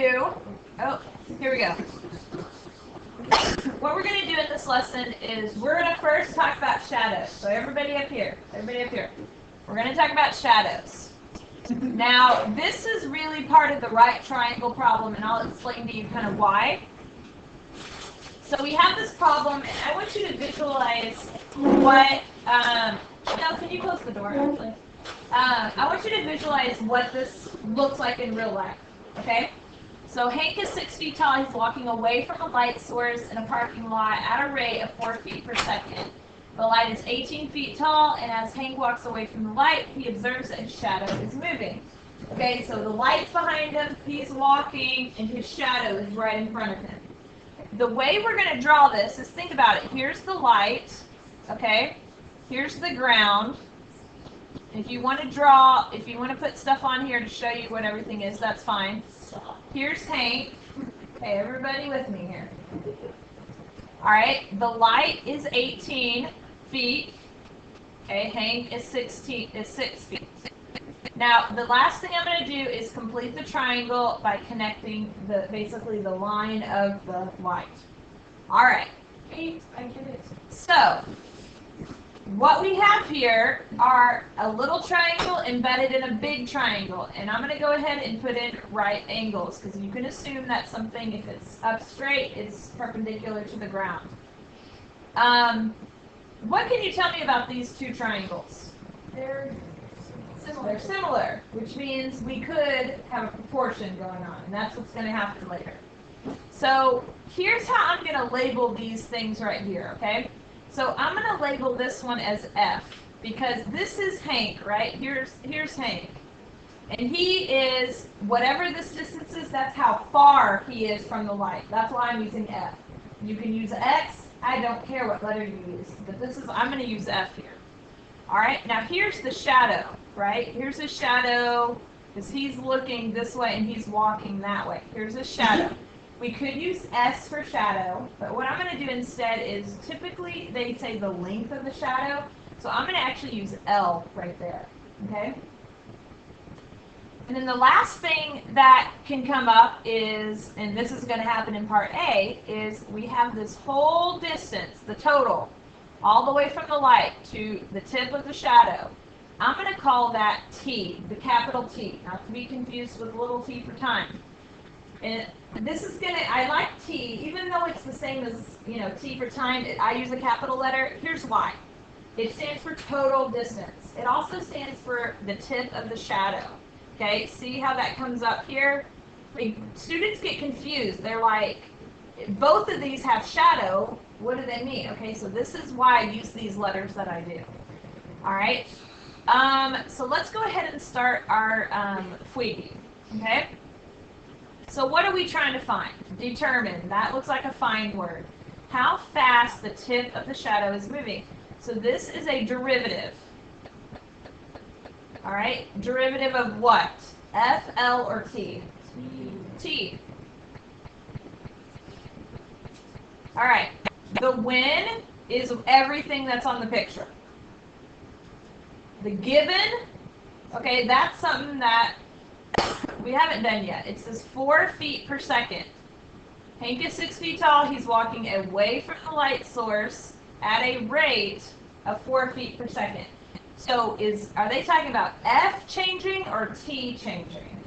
Oh, here we go. What we're going to do in this lesson is we're going to first talk about shadows. So everybody up here. We're going to talk about shadows. Now, this is really part of the right triangle problem, and I'll explain to you kind of why. So we have this problem, and I want you to visualize what, no, can you close the door, actually? I want you to visualize what this looks like in real life, okay? So Hank is 6 feet tall. He's walking away from a light source in a parking lot at a rate of 4 feet per second. The light is 18 feet tall, and as Hank walks away from the light, he observes that his shadow is moving. Okay, so the light's behind him, he's walking, and his shadow is right in front of him. The way we're going to draw this is, think about it. Here's the light, okay? Here's the ground. If you want to put stuff on here to show you what everything is, that's fine. Here's Hank. Okay, everybody with me here. All right, the light is 18 feet. Okay, Hank is 6 feet. Now, the last thing I'm going to do is complete the triangle by connecting basically the line of the light. All right. I get it. So, what we have here are a little triangle embedded in a big triangle, and I'm going to go ahead and put in right angles, because you can assume that something, if it's up straight, is perpendicular to the ground. What can you tell me about these two triangles? They're similar, which means we could have a proportion going on, and that's what's going to happen later. So here's how I'm going to label these things right here, okay? So I'm going to label this one as F, because this is Hank, right? Here's Hank. And he is, whatever this distance is, that's how far he is from the light. That's why I'm using F. You can use X. I don't care what letter you use. But I'm going to use F here. All right, now here's the shadow, right? Here's his shadow, because he's looking this way and he's walking that way. Here's his shadow. We could use S for shadow, but what I'm going to do instead is, typically they say the length of the shadow, so I'm going to actually use L right there, okay? And then the last thing that can come up is, and this is going to happen in part A, is we have this whole distance, the total, all the way from the light to the tip of the shadow. I'm going to call that T, the capital T, not to be confused with little t for time. And this is going to, I like T, even though it's the same as, T for time, I use a capital letter. Here's why. It stands for total distance. It also stands for the tip of the shadow. Okay, see how that comes up here? Students get confused. They're like, both of these have shadow. What do they mean? Okay, so this is why I use these letters that I do. All right, so let's go ahead and start our Fuigi. Okay, so what are we trying to find? Determine. That looks like a find word. How fast the tip of the shadow is moving. So this is a derivative. All right, derivative of what? F, L, or T? T. All right, the when is everything that's on the picture. The given, okay, that's something that we haven't done yet. It says 4 feet per second. Hank is 6 feet tall. He's walking away from the light source at a rate of 4 feet per second. So are they talking about F changing or T changing?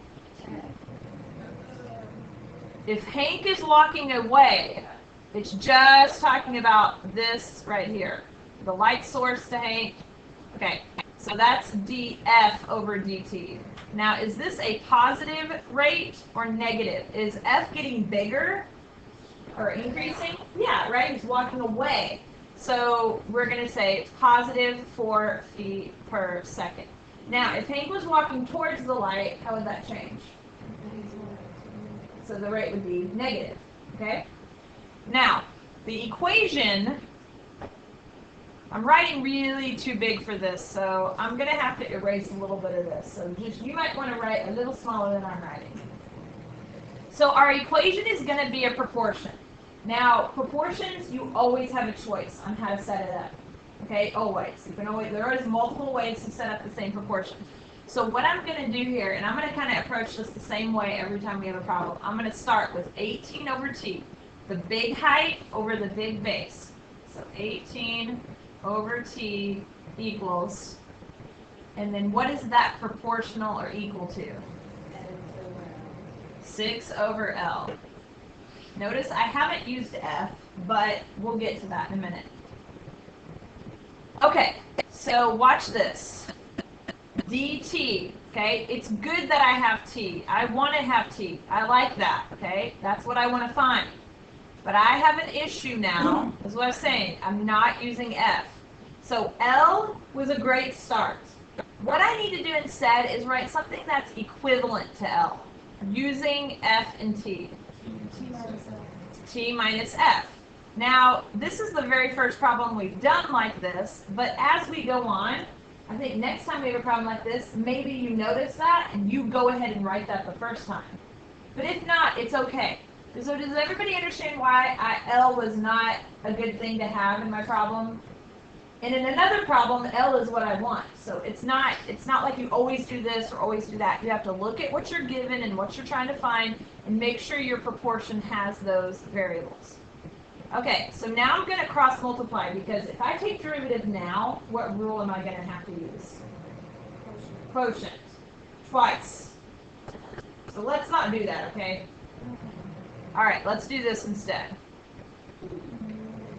If Hank is walking away, it's just talking about this right here. The light source to Hank. Okay, so that's dF over dt. Now, is this a positive rate or negative? Is F getting bigger or increasing? Yeah, right? He's walking away. So we're going to say positive 4 feet per second. Now, if Hank was walking towards the light, how would that change? So the rate would be negative, okay? Now, the equation, I'm writing really too big for this, so I'm going to have to erase a little bit of this. So you might want to write a little smaller than I'm writing. So our equation is going to be a proportion. Now, proportions, you always have a choice on how to set it up. Okay, always. There are multiple ways to set up the same proportion. So what I'm going to do here, and I'm going to kind of approach this the same way every time we have a problem. I'm going to start with 18 over t, the big height over the big base. So 18 over t equals, and then what is that proportional or equal to? 6 over L. Notice I haven't used F, but we'll get to that in a minute. Okay, so watch this. dt, okay? It's good that I have t. I want to have t. I like that, okay? That's what I want to find. But I have an issue now, is what I'm saying. I'm not using F. So L was a great start. What I need to do instead is write something that's equivalent to L, using F and T. T minus F. Now, this is the very first problem we've done like this, but as we go on, I think next time we have a problem like this, maybe you notice that and you go ahead and write that the first time. But if not, it's okay. So does everybody understand why L was not a good thing to have in my problem? And in another problem, L is what I want. So it's not like you always do this or always do that. You have to look at what you're given and what you're trying to find and make sure your proportion has those variables. Okay, so now I'm going to cross multiply because if I take derivative now, what rule am I going to have to use? Quotient. Twice. So let's not do that, okay? All right, let's do this instead.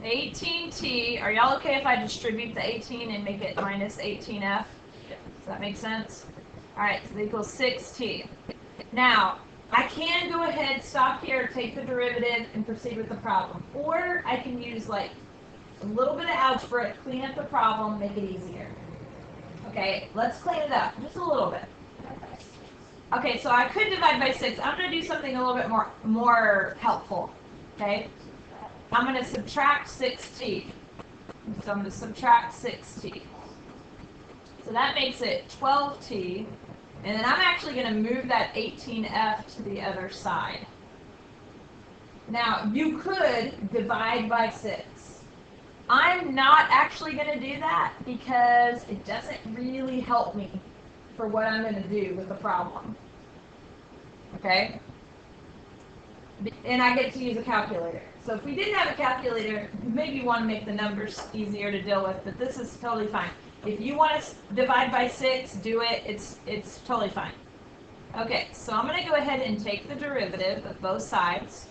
18t, are y'all okay if I distribute the 18 and make it minus 18f? Does that make sense? All right, so that equals 6t. Now, I can go ahead, stop here, take the derivative, and proceed with the problem. Or I can use like a little bit of algebra, clean up the problem, make it easier. Okay, let's clean it up, just a little bit. Okay, so I could divide by 6. I'm going to do something a little bit more helpful. Okay, I'm going to subtract 6t. So I'm going to subtract 6t. So that makes it 12t. And then I'm actually going to move that 18f to the other side. Now, you could divide by 6. I'm not actually going to do that because it doesn't really help me for what I'm going to do with the problem. Okay? And I get to use a calculator. So if we didn't have a calculator, maybe you want to make the numbers easier to deal with, but this is totally fine. If you want to divide by 6, do it. It's totally fine. Okay, so I'm going to go ahead and take the derivative of both sides,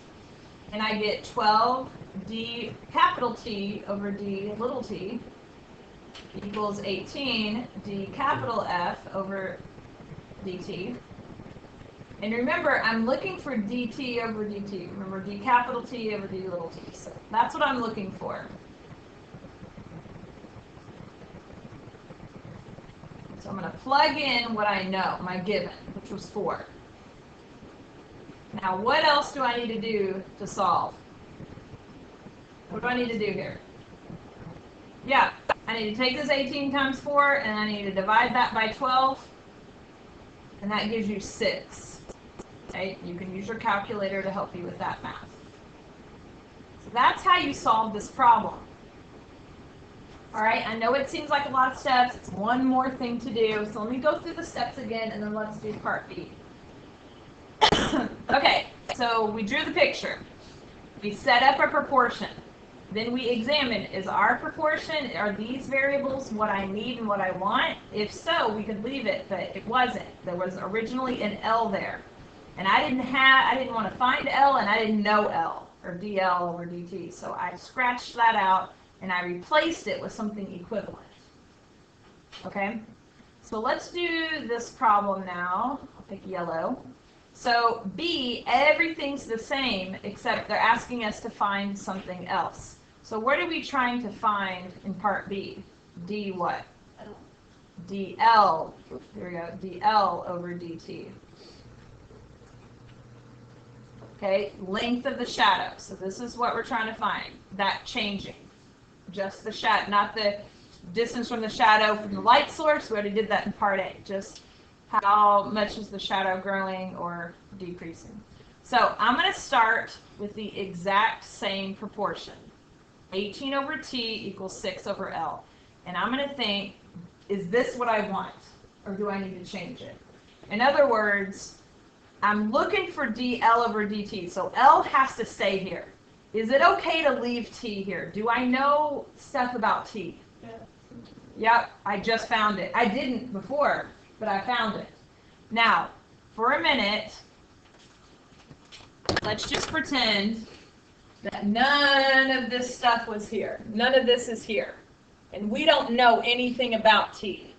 and I get 12d capital T over d little t equals 18 d capital F over dt. And remember, I'm looking for dt over dt. Remember, d capital T over d little t. So that's what I'm looking for. So I'm going to plug in what I know, my given, which was 4. Now, what else do I need to do to solve? What do I need to do here? Yeah, I need to take this 18 times 4, and I need to divide that by 12, and that gives you 6. Okay, you can use your calculator to help you with that math. So that's how you solve this problem. All right, I know it seems like a lot of steps. It's one more thing to do. So let me go through the steps again, and then let's do part B. Okay, so we drew the picture. We set up a proportion. Then we examine, is our proportion, are these variables what I need and what I want? If so, we could leave it, but it wasn't. There was originally an L there. And I didn't want to find L, and I didn't know L, or DL over DT. So I scratched that out, and I replaced it with something equivalent. Okay? So let's do this problem now. I'll pick yellow. So B, everything's the same, except they're asking us to find something else. So what are we trying to find in part B? D what? DL. Here we go. DL over DT. Okay, length of the shadow. So this is what we're trying to find. That changing. Just the shadow, not the distance from the shadow from the light source. We already did that in part A. Just how much is the shadow growing or decreasing. So I'm going to start with the exact same proportion. 18 over T equals 6 over L. And I'm going to think, is this what I want? or do I need to change it? In other words, I'm looking for dl over dt, so L has to stay here. Is it okay to leave t here? Do I know stuff about t? Yeah. Yep, I just found it. I didn't before, but I found it. Now, for a minute, let's just pretend that none of this stuff was here. None of this is here. And we don't know anything about t.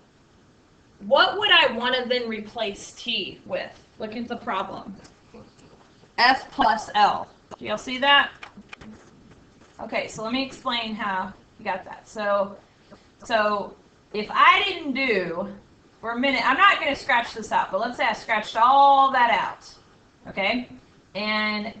What would I want to then replace t with? Look at the problem. F plus L. Do y'all see that? Okay, so let me explain how you got that. So if I didn't do, for a minute, I'm not going to scratch this out, but let's say I scratched all that out, okay? And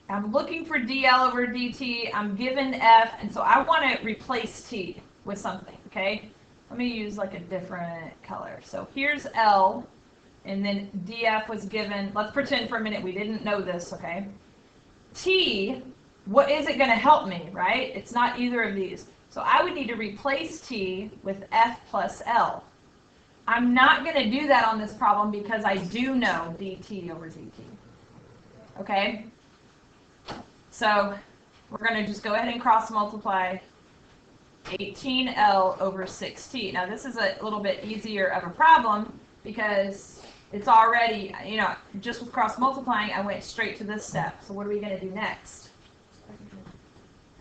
I'm looking for dl over dt, I'm given f, and so I want to replace t with something, okay? Let me use like a different color. So here's L, and then df was given, let's pretend for a minute we didn't know this, okay? T, what is it going to help me, right? It's not either of these. So I would need to replace t with f plus L. I'm not going to do that on this problem because I do know dt over dt. Okay? So we're going to just go ahead and cross multiply 18L over 6t. Now this is a little bit easier of a problem because it's already, you know, just with cross multiplying, I went straight to this step. So what are we going to do next?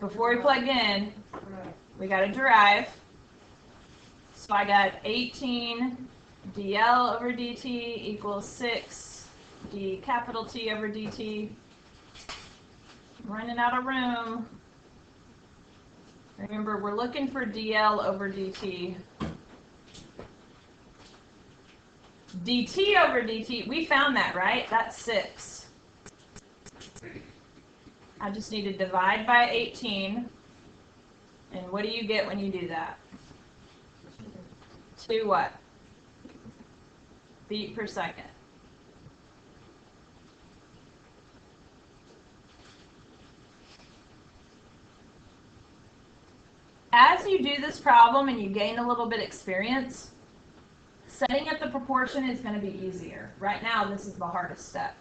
Before we plug in, we got to derive. So I got 18 dl over dt equals 6 d capital T over dt. I'm running out of room. Remember, we're looking for dl over dt. dt over dt, we found that, right? That's 6. I just need to divide by 18. And what do you get when you do that? 2 what? Feet per second. As you do this problem and you gain a little bit of experience, setting up the proportion is going to be easier. Right now, this is the hardest step.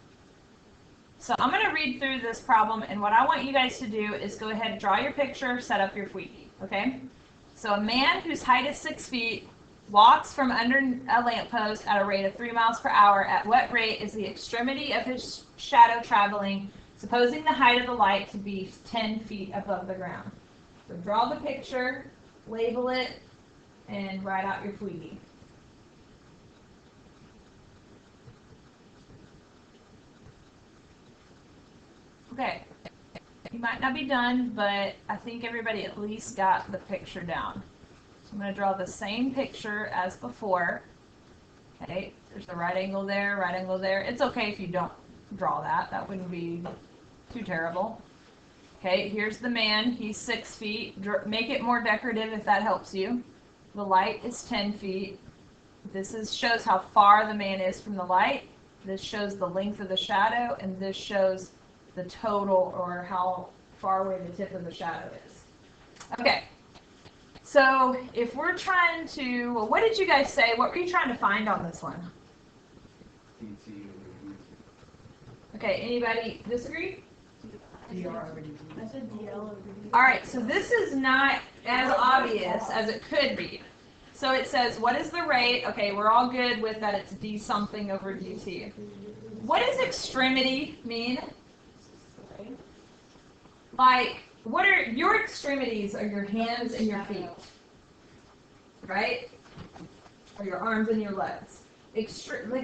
So I'm going to read through this problem, and what I want you guys to do is go ahead and draw your picture, set up your Fweakie, okay? So a man whose height is 6 feet walks from under a lamppost at a rate of 3 miles per hour. At what rate is the extremity of his shadow traveling, supposing the height of the light to be 10 feet above the ground? So draw the picture, label it, and write out your Fweakie. Okay, you might not be done, but I think everybody at least got the picture down. So I'm going to draw the same picture as before. Okay, there's a right angle there, right angle there. It's okay if you don't draw that. That wouldn't be too terrible. Okay, here's the man. He's 6 feet. Make it more decorative if that helps you. The light is 10 feet. This shows how far the man is from the light. This shows the length of the shadow, and this shows the total, or how far away the tip of the shadow is. Okay, so if we're trying to, well, what did you guys say? What were you trying to find on this one? Okay, anybody disagree? I said DL over DT. All right, so this is not as obvious as it could be. So it says, what is the rate? Okay, we're all good with that it's d something over dt. What does extremity mean? Like, what are your extremities? Are your hands and your feet, right? Or your arms and your legs. Like,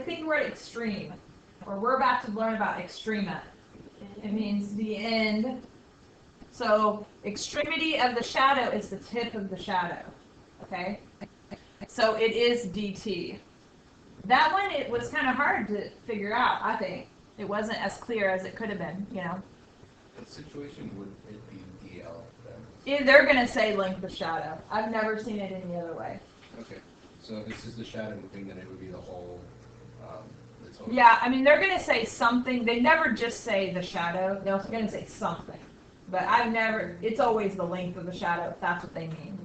think the word extreme, or we're about to learn about extrema. It means the end. So extremity of the shadow is the tip of the shadow. Okay? So it is dt. That one, it was kind of hard to figure out, I think. It wasn't as clear as it could have been, you know. What situation would it be DL then? Yeah, they're going to say length of shadow. I've never seen it any other way. Okay, so if this is the shadow moving, then it would be the whole, the total. Yeah, I mean, they're going to say something. They never just say the shadow. They're going to say something. But I've never, it's always the length of the shadow, if that's what they mean.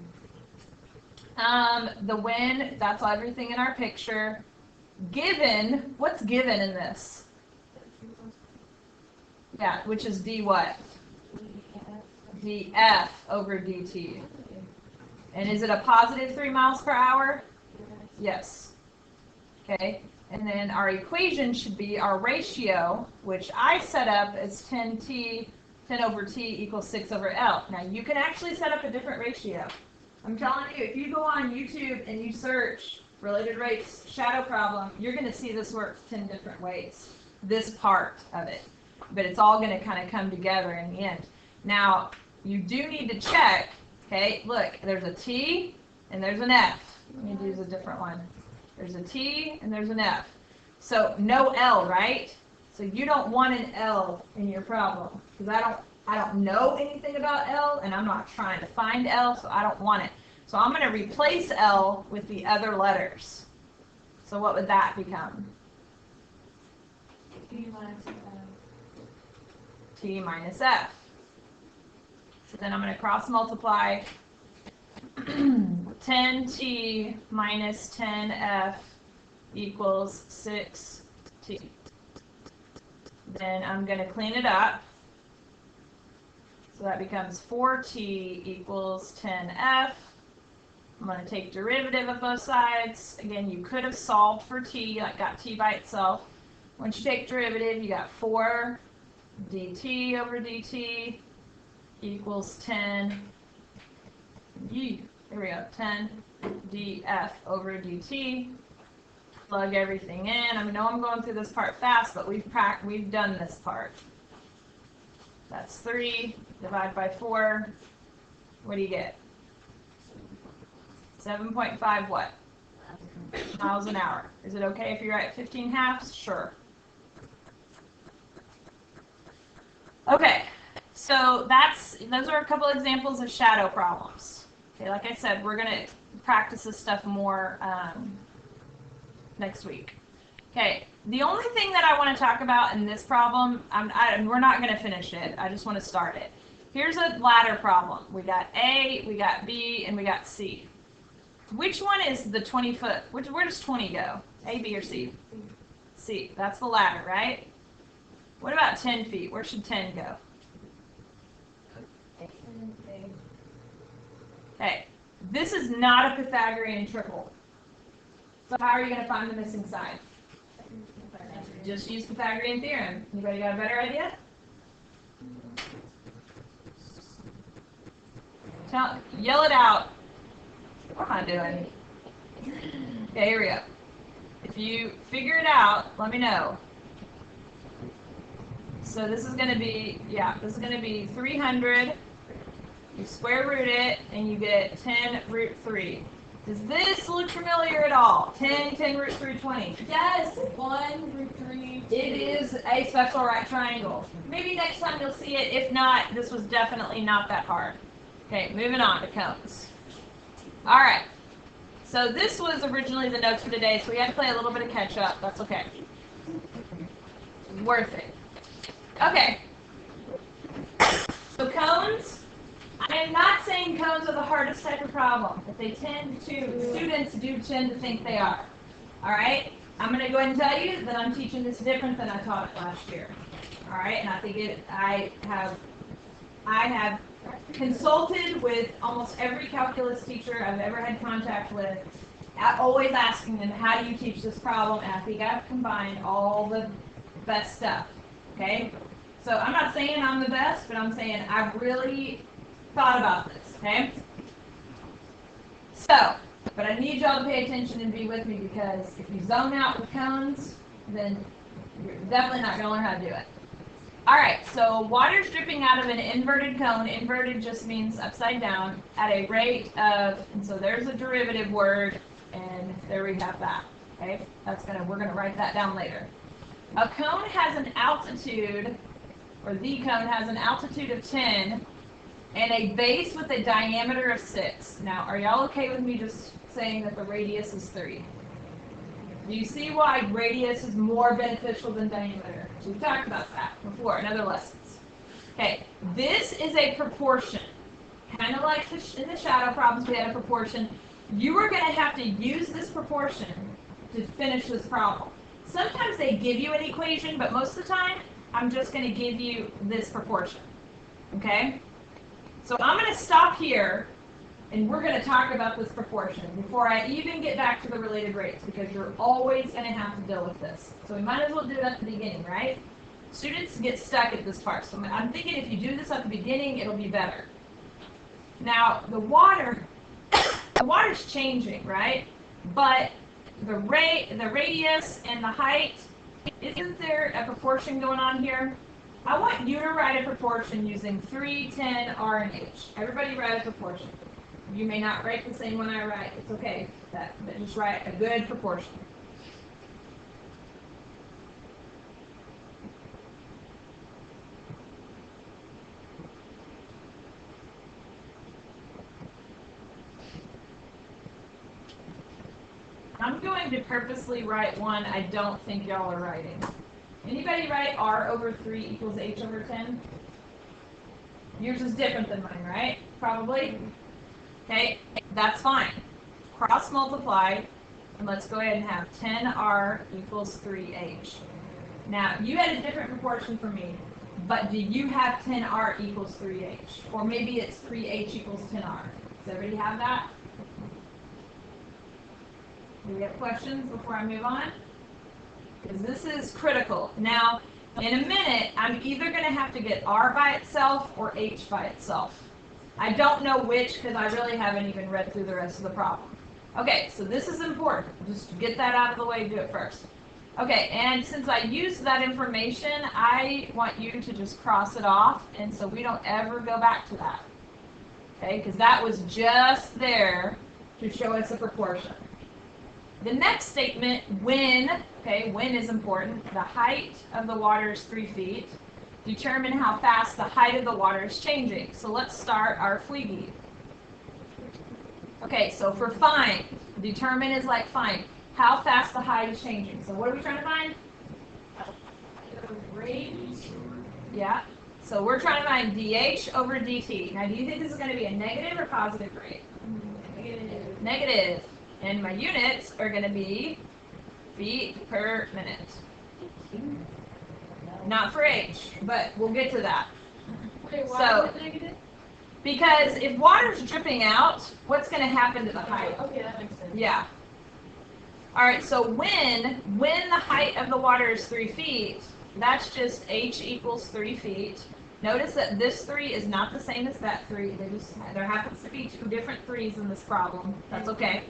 The wind, that's everything in our picture. Given, what's given in this? Yeah, which is d what? df over dt. And is it a positive 3 miles per hour? Yes. Okay. And then our equation should be our ratio, which I set up as 10 over t equals 6 over L. Now you can actually set up a different ratio. I'm telling you, if you go on YouTube and you search related rates shadow problem, you're going to see this works 10 different ways, this part of it. But it's all going to kind of come together in the end. Now, you do need to check, okay, look, there's a T and there's an F. Let me use a different one. There's a T and there's an F. So no L, right? So you don't want an L in your problem because I don't know anything about L and I'm not trying to find L, so I don't want it. So I'm going to replace L with the other letters. So what would that become? T minus F. T minus F. So then I'm going to cross multiply 10t minus 10f equals 6t. Then I'm going to clean it up. So that becomes 4t equals 10f. I'm going to take derivative of both sides. Again, you could have solved for t, like got t by itself. Once you take derivative, you got 4 dt over dt equals 10. Here we go, 10 df over dt. Plug everything in. I know I'm going through this part fast, but we've done this part. That's 3, divide by 4. What do you get? 7.5 what? Miles an hour. Is it okay if you write 15 halves? Sure. Okay, so those are a couple examples of shadow problems. Okay, like I said, we're going to practice this stuff more next week. Okay, the only thing that I want to talk about in this problem, we're not going to finish it. I just want to start it. Here's a ladder problem. We got A, we got B, and we got C. Which one is the 20-foot? Where does 20 go? A, B, or C? C. That's the ladder, right? What about 10 feet? Where should 10 go? Okay, this is not a Pythagorean triple. So how are you going to find the missing side? Just use Pythagorean theorem. Anybody got a better idea? Yell it out. What am I doing? Okay, here we go. If you figure it out, let me know. So this is going to be, this is going to be 300. You square root it, and you get 10 root 3. Does this look familiar at all? 10 root 3, 20. Yes, 1 root 3. It is a special right triangle. Maybe next time you'll see it. If not, this was definitely not that hard. Okay, moving on to cones. All right. So this was originally the notes for today, so we had to play a little bit of catch up. That's okay. Worth it. Okay. So cones. I am not saying cones are the hardest type of problem, but students do tend to think they are. All right? I'm going to go ahead and tell you that I'm teaching this different than I taught it last year. All right? And I think I have consulted with almost every calculus teacher I've ever had contact with, always asking them, how do you teach this problem? And I think I've combined all the best stuff. Okay? So I'm not saying I'm the best, but I'm saying I've really thought about this, okay? So, but I need y'all to pay attention and be with me, because if you zone out with cones, then you're definitely not going to learn how to do it. All right, so water's dripping out of an inverted cone. Inverted just means upside down at a rate of, and so there's a derivative word, and there we have that, okay? We're going to write that down later. A cone has an altitude, or the cone has an altitude of 10, and a base with a diameter of 6. Now, are y'all okay with me just saying that the radius is 3? Do you see why radius is more beneficial than diameter? We've talked about that before in other lessons. Okay, this is a proportion. Kind of like in the shadow problems, we had a proportion. you are going to have to use this proportion to finish this problem. Sometimes they give you an equation, but most of the time, I'm just going to give you this proportion. Okay? So I'm going to stop here, and we're going to talk about this proportion before I even get back to the related rates, because you're always going to have to deal with this. So we might as well do it at the beginning, right? Students get stuck at this part. So I'm thinking if you do this at the beginning, it'll be better. Now, the water's changing, right? But the radius and the height, isn't there a proportion going on here? I want you to write a proportion using 3, 10, R, and H. Everybody write a proportion. You may not write the same one I write. It's okay. But just write a good proportion. I'm going to purposely write one I don't think y'all are writing. Anybody write R over 3 equals H over 10? Yours is different than mine, right? Probably? Okay, that's fine. Cross multiply, and let's go ahead and have 10R equals 3H. Now, you had a different proportion from me, but do you have 10R equals 3H? Or maybe it's 3H equals 10R. Does everybody have that? Do we have questions before I move on? Because this is critical. Now, in a minute, I'm either going to have to get R by itself or H by itself. I don't know which because I really haven't even read through the rest of the problem. Okay, so this is important. Just get that out of the way, do it first. Okay, and since I used that information, I want you to just cross it off, and so we don't ever go back to that. Okay, because that was just there to show us a proportion. The next statement, when, okay, when is important. The height of the water is 3 feet. Determine how fast the height of the water is changing. So let's start our Fleege. Okay, so for find, determine is like find. How fast the height is changing. So what are we trying to find? Rate. Yeah. So we're trying to find dH over dt. Now, do you think this is going to be a negative or positive rate? Negative. Negative. And my units are going to be feet per minute. Not for H, but we'll get to that. Okay, why So- is it negative? Because if water's dripping out, what's going to happen to the height? Okay, that makes sense. Yeah. All right, so when the height of the water is 3 feet, that's just H equals 3 feet. Notice that this 3 is not the same as that 3. There happens to be 2 different 3's in this problem. That's okay.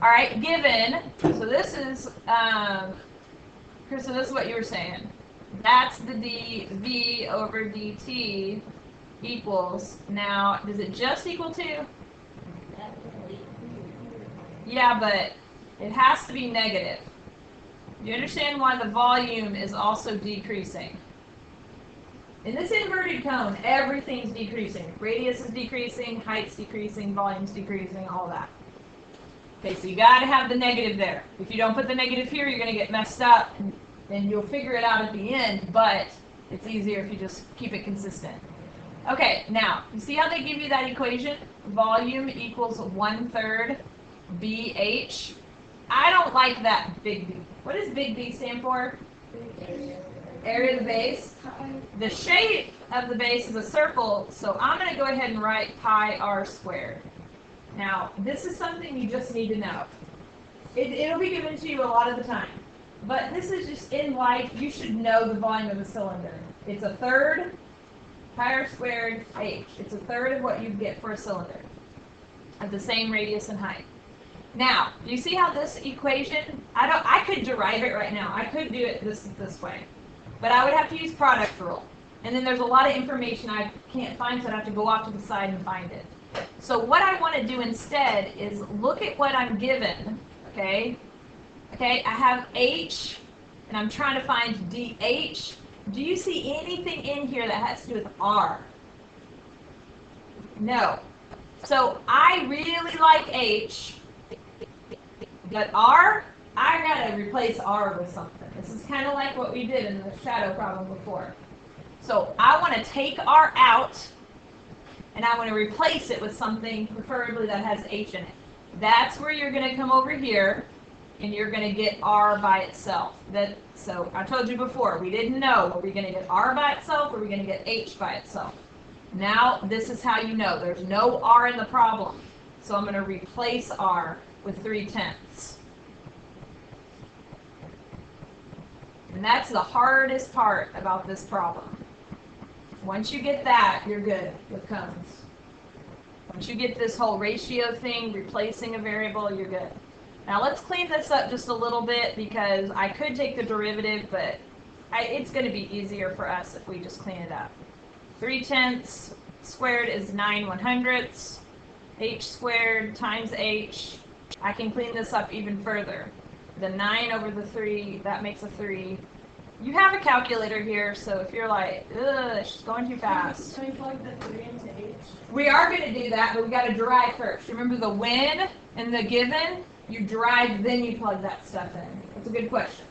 All right, given, so this is, Krista, this is what you were saying. That's the dV over dt equals, now, does it just equal 2? Yeah, but it has to be negative. You understand why the volume is also decreasing? In this inverted cone, everything's decreasing. Radius is decreasing, height's decreasing, volume's decreasing, all that. Okay, so you got to have the negative there. If you don't put the negative here, you're going to get messed up, and you'll figure it out at the end, but it's easier if you just keep it consistent. Okay, now, you see how they give you that equation? Volume equals 1/3 BH. I don't like that big B. What does big B stand for? Area of the base. The shape of the base is a circle, so I'm going to go ahead and write pi r squared. Now, this is something you just need to know. It'll be given to you a lot of the time. But this is just in life, you should know the volume of a cylinder. It's 1/3 pi r squared h. It's 1/3 of what you get for a cylinder at the same radius and height. Now, do you see how this equation, I could derive it right now. I could do it this way. But I would have to use product rule. And then there's a lot of information I can't find, so I'd have to go off to the side and find it. So what I want to do instead is look at what I'm given, okay? Okay, I have H, and I'm trying to find DH. Do you see anything in here that has to do with R? No. So I really like H, but R, I gotta replace R with something. This is kind of like what we did in the shadow problem before. So I want to take R out, and I want to replace it with something preferably that has H in it. That's where you're going to come over here and you're going to get r by itself. So I told you before, we didn't know, are we going to get r by itself or are we going to get h by itself? Now, this is how you know. There's no r in the problem. So I'm going to replace r with 3/10. And that's the hardest part about this problem. Once you get that, you're good with cones. Once you get this whole ratio thing, replacing a variable, you're good. Now let's clean this up just a little bit because I could take the derivative, but it's going to be easier for us if we just clean it up. 3/10 squared is 9/100ths. H squared times h. I can clean this up even further. The 9 over the 3, that makes a 3. You have a calculator here, so if you're like, ugh, she's going too fast. Can we plug the 3 into h? We are going to do that, but we got to derive first. Remember the when and the given? You derive, then you plug that stuff in. That's a good question.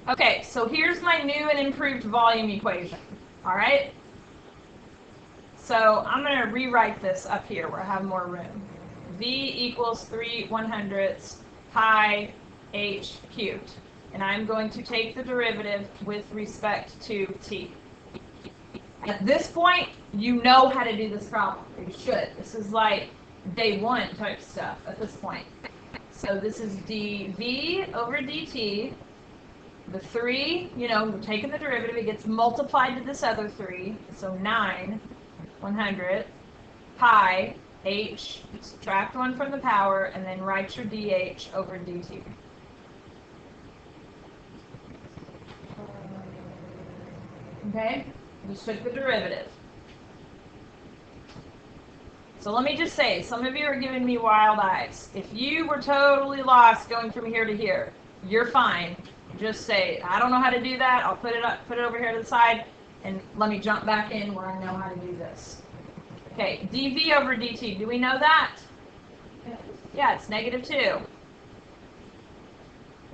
Okay, so here's my new and improved volume equation. All right? So I'm going to rewrite this up here where I have more room. V equals 3/100ths pi h cubed. And I'm going to take the derivative with respect to t. At this point, you know how to do this problem. You should. This is like day one type stuff at this point. So this is dv over dt. The 3, we're taking the derivative. It gets multiplied to this other 3. So 9/100 pi h, subtract 1 from the power, and then write your dh over dt. Okay? Just took the derivative. So let me just say, some of you are giving me wild eyes. If you were totally lost going from here to here, you're fine. Just say, I don't know how to do that. I'll put it over here to the side, and let me jump back in where I know how to do this. Okay, dv over dt. Do we know that? Yeah, it's -2.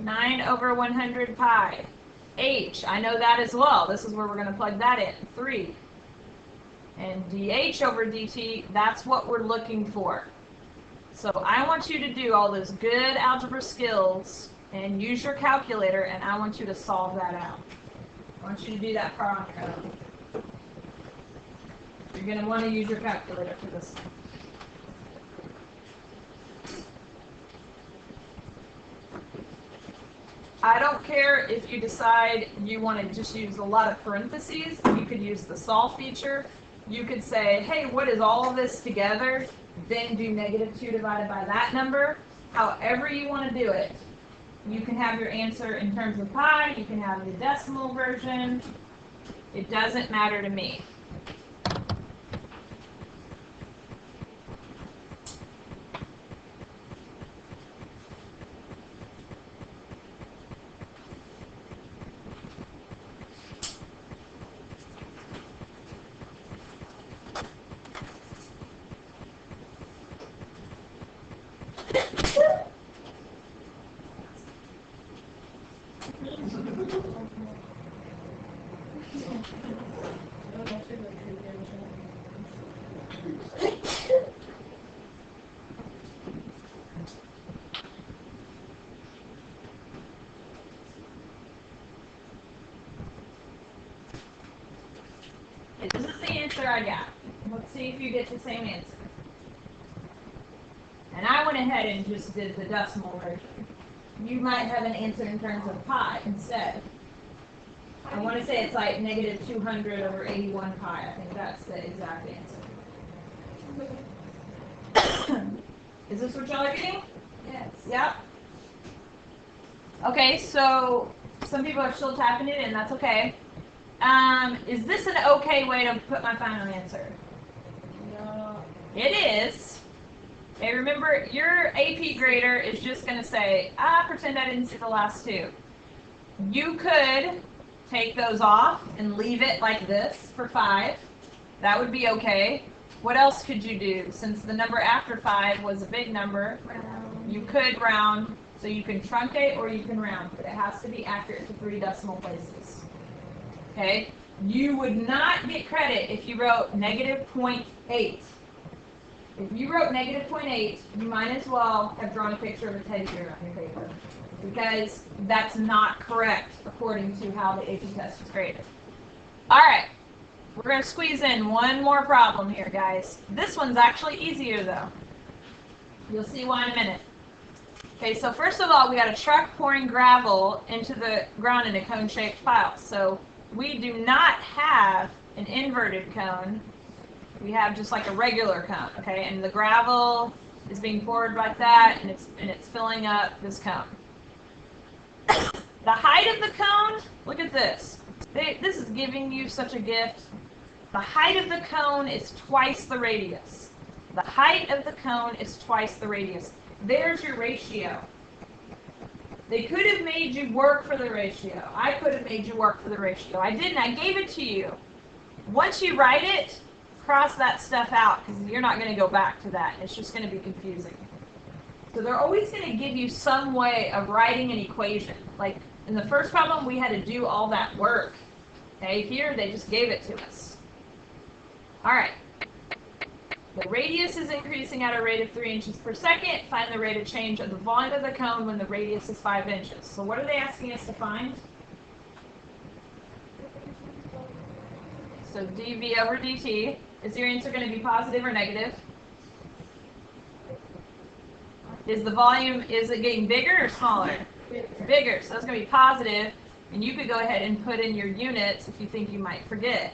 9/100 pi. H, I know that as well. This is where we're going to plug that in. 3. And dh over dt, that's what we're looking for. So I want you to do all those good algebra skills and use your calculator, and I want you to solve that out. I want you to do that part on your own. You're going to want to use your calculator for this one. I don't care if you decide you want to just use a lot of parentheses. You could use the solve feature. You could say, hey, what is all of this together? Then do -2 divided by that number. However you want to do it. You can have your answer in terms of pi. You can have the decimal version. It doesn't matter to me. This is the answer I got. Let's see if you get the same answer. And I went ahead and just did the decimal version. You might have an answer in terms of pi instead. I want to say it's like -200 over 81 pi. I think that's the exact answer. Is this what y'all are getting? Yes. Yep. Okay, so some people are still tapping it in. That's okay. Is this an okay way to put my final answer? No. It is. Okay, remember, your AP grader is just going to say, pretend I didn't see the last 2. You could take those off and leave it like this for 5. That would be okay. What else could you do? Since the number after 5 was a big number, you could round. So you can truncate or you can round, but it has to be accurate to 3 decimal places. Okay? You would not get credit if you wrote -0.8. If you wrote negative 0.8, you might as well have drawn a picture of a teddy bear on your paper, because that's not correct according to how the AP test is graded. All right, we're going to squeeze in one more problem here, guys. This one's actually easier, though. You'll see why in a minute. Okay, so first of all, we got a truck pouring gravel into the ground in a cone-shaped pile. So we do not have an inverted cone. We have just like a regular cone, okay? And the gravel is being poured like that, and it's filling up this cone. The height of the cone, look at this. This is giving you such a gift. The height of the cone is twice the radius. The height of the cone is twice the radius. There's your ratio. They could have made you work for the ratio. I could have made you work for the ratio. I didn't. I gave it to you. Once you write it, cross that stuff out, because you're not going to go back to that. It's just going to be confusing. So they're always going to give you some way of writing an equation. Like in the first problem, we had to do all that work. Okay, here they just gave it to us. All right. The radius is increasing at a rate of 3 inches per second. Find the rate of change of the volume of the cone when the radius is 5 inches. So what are they asking us to find? So dV over dt. Is your answer going to be positive or negative? Is the volume, is it getting bigger or smaller? Bigger. So it's going to be positive. And you could go ahead and put in your units if you think you might forget.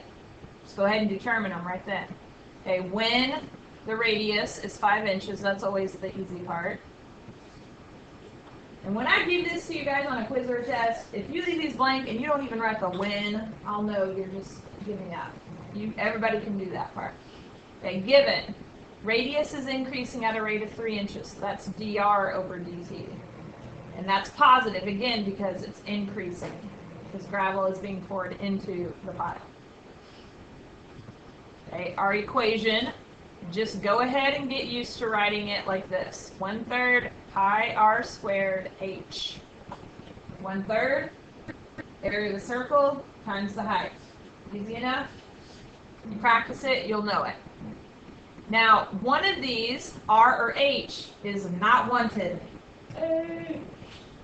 Just go ahead and determine them right then. Okay, when the radius is 5 inches, that's always the easy part. And when I give this to you guys on a quiz or a test, if you leave these blank and you don't even write the when, I'll know you're just giving up. Everybody can do that part. Okay, given radius is increasing at a rate of 3 inches, so that's dr over dt. And that's positive, again, because it's increasing, because gravel is being poured into the pile. Okay, our equation, just go ahead and get used to writing it like this. 1/3 pi r squared h. 1/3 area of the circle times the height. Easy enough? You practice it, you'll know it. Now, one of these, r or h, is not wanted.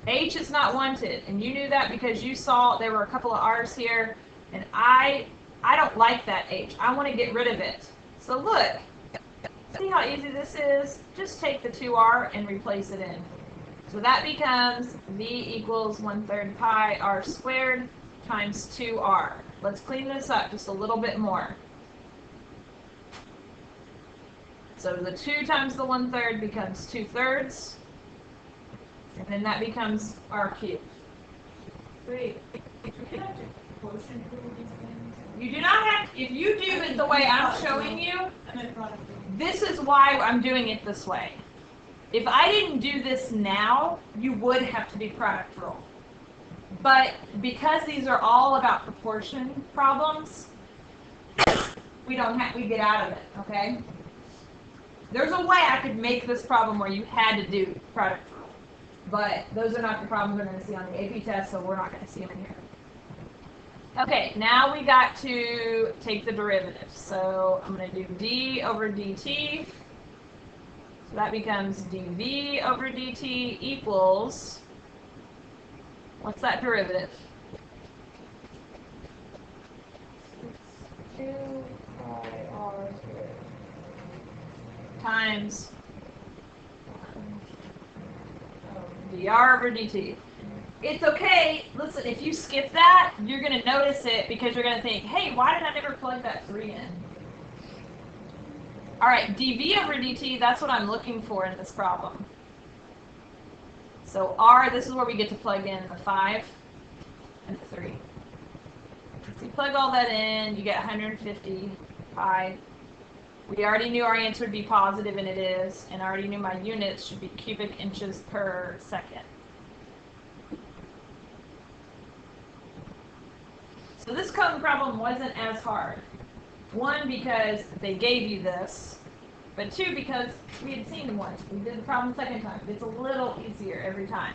H is not wanted, and you knew that because you saw there were a couple of r's here, and I don't like that H. I want to get rid of it. So look, see how easy this is? Just take the 2r and replace it in. So that becomes V equals 1/3 pi r squared times 2r. Let's clean this up just a little bit more. So the 2 times the 1/3 becomes 2/3. And then that becomes r cubed. Wait, do you have to quotient rule these things? You do not have, if you do it the way I'm showing you, I meant product rule. this is why I'm doing it this way. If I didn't do this now, you would have to do product rule. But because these are all about proportion problems, we get out of it, okay? There's a way I could make this problem where you had to do product rule. But those are not the problems we're going to see on the AP test, so we're not going to see them in here. Okay, now we got to take the derivative. So I'm going to do d over dt. So that becomes dv over dt equals, what's that derivative? 2 pi r squared. Times dr over dt. It's okay, listen, if you skip that, you're going to notice it because you're going to think, hey, why did I never plug that 3 in? All right, dv over dt, that's what I'm looking for in this problem. So r, this is where we get to plug in the 5 and the 3. So you plug all that in, you get 150 pi. We already knew our answer would be positive, and it is, and I already knew my units should be cubic inches per second. So this cone problem wasn't as hard. 1, because they gave you this, but 2, because we had seen one. We did the problem the second time. It's a little easier every time.